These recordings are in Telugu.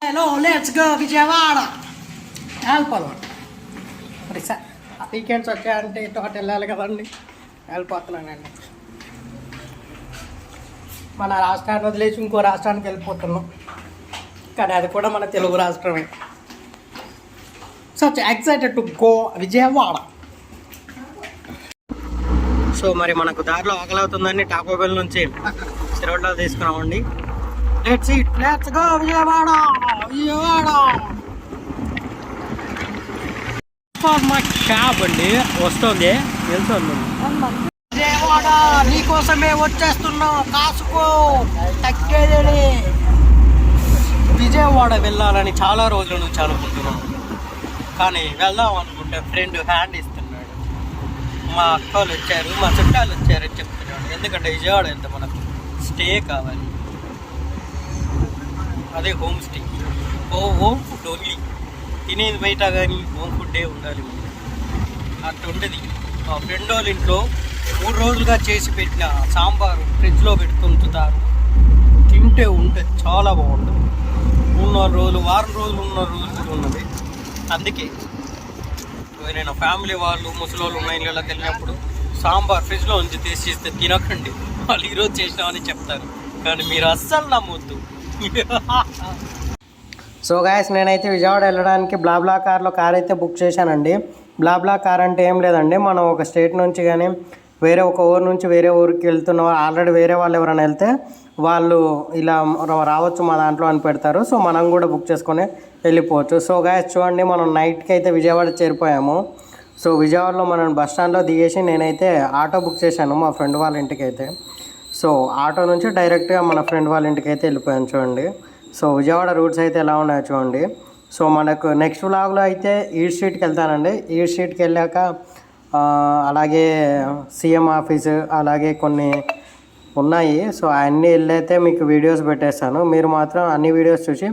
హలో లెట్స్ గో విజయవాడ వెళ్ళిపోవాలి. మరి సార్ వీకెండ్స్ వచ్చాయంటే ఇటు అటు వెళ్ళాలి కదండి, వెళ్ళిపోతున్నానండి. మన రాష్ట్రాన్ని వదిలేసి ఇంకో రాష్ట్రానికి వెళ్ళిపోతున్నాం, కానీ అది కూడా మన తెలుగు రాష్ట్రమే. So excited to go Vijayawada. So మరి మనకు దారిలో ఆకలి అవుతుందని టాకో బెల్ నుంచి సిరోడ్లో తీసుకున్నామండి. Let's eat, let's go Vijayawada Vijayawada. మా క్యాబ్ అండి వస్తుంది, వెళ్తుంది. విజయవాడ నీకోసమే వచ్చేస్తున్నాం, కాసుకో తగ్గేది. విజయవాడ వెళ్ళాలని చాలా రోజుల నుంచి అనుకుంటున్నాను, కానీ వెళ్దాం అనుకుంటే ఫ్రెండ్ హ్యాండ్ ఇస్తున్నాడు. మా అక్క వాళ్ళు వచ్చారు, మా చుట్టాలు వచ్చారని చెప్తున్నాడు. ఎందుకంటే విజయవాడ వెళ్తే మనకు స్టే కావాలి, అదే home stay. Home food only, తినేది బయట కానీ హోమ్ ఫుడ్డే ఉండాలి. అట్లా ఉంటుంది. మా ఫ్రెండ్ వాళ్ళ ఇంట్లో 3 రోజులుగా చేసి పెట్టిన సాంబారు ఫ్రిడ్జ్లో పెడుతుంటారు, తింటే ఉంటే చాలా బాగుంటుంది. 3-4 రోజులు, వారం రోజులు ఉన్న రోజులు ఉన్నది. అందుకే నేను ఫ్యామిలీ వాళ్ళు ముసలోళ్ళు ఉన్న ఇళ్ళకి వెళ్ళినప్పుడు సాంబార్ ఫ్రిడ్జ్లో ఉంచి తీసిస్తే తినకండి, వాళ్ళు ఈరోజు చేసినామని చెప్తారు, కానీ మీరు అస్సలు నమ్మొద్దు. సో గాయస్, నేనైతే విజయవాడ వెళ్ళడానికి బ్లాబ్లా కార్లో కార్ అయితే బుక్ చేశానండి. బ్లాబ్లా కార్ అంటే ఏం లేదండి, మనం ఒక స్టేట్ నుంచి కానీ వేరే ఒక ఊరు నుంచి వేరే ఊరికి వెళ్తున్న ఆల్రెడీ వేరే వాళ్ళు ఎవరైనా వెళ్తే వాళ్ళు ఇలా రావచ్చు మా దాంట్లో అని పెడతారు. సో మనం కూడా బుక్ చేసుకొని వెళ్ళిపోవచ్చు. సో గాయస్ చూడండి, మనం నైట్కి అయితే విజయవాడ చేరిపోయాము. సో విజయవాడలో మనం బస్ స్టాండ్లో దిగేసి నేనైతే ఆటో బుక్ చేశాను మా ఫ్రెండ్ వాళ్ళ ఇంటికి అయితే. సో ఆటో నుంచి డైరెక్ట్గా మన ఫ్రెండ్ వాళ్ళ ఇంటికి అయితే వెళ్ళిపోయాను చూడండి. సో విజయవాడ రూట్స్ అయితే ఎలా ఉన్నాయో చూడండి. సో మనకు నెక్స్ట్ వ్లాగ్లో అయితే ఈస్ట్ స్ట్రీట్కి వెళ్తానండి. ఈస్ట్ స్ట్రీట్కి వెళ్ళాక అలాగే సీఎం ఆఫీసు అలాగే కొన్ని ఉన్నాయి. సో అన్నీ వెళ్ళైతే మీకు వీడియోస్ పెట్టేస్తాను. మీరు మాత్రం అన్ని వీడియోస్ చూసి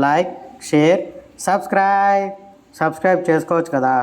లైక్, షేర్, సబ్స్క్రైబ్ చేసుకోవచ్చు కదా.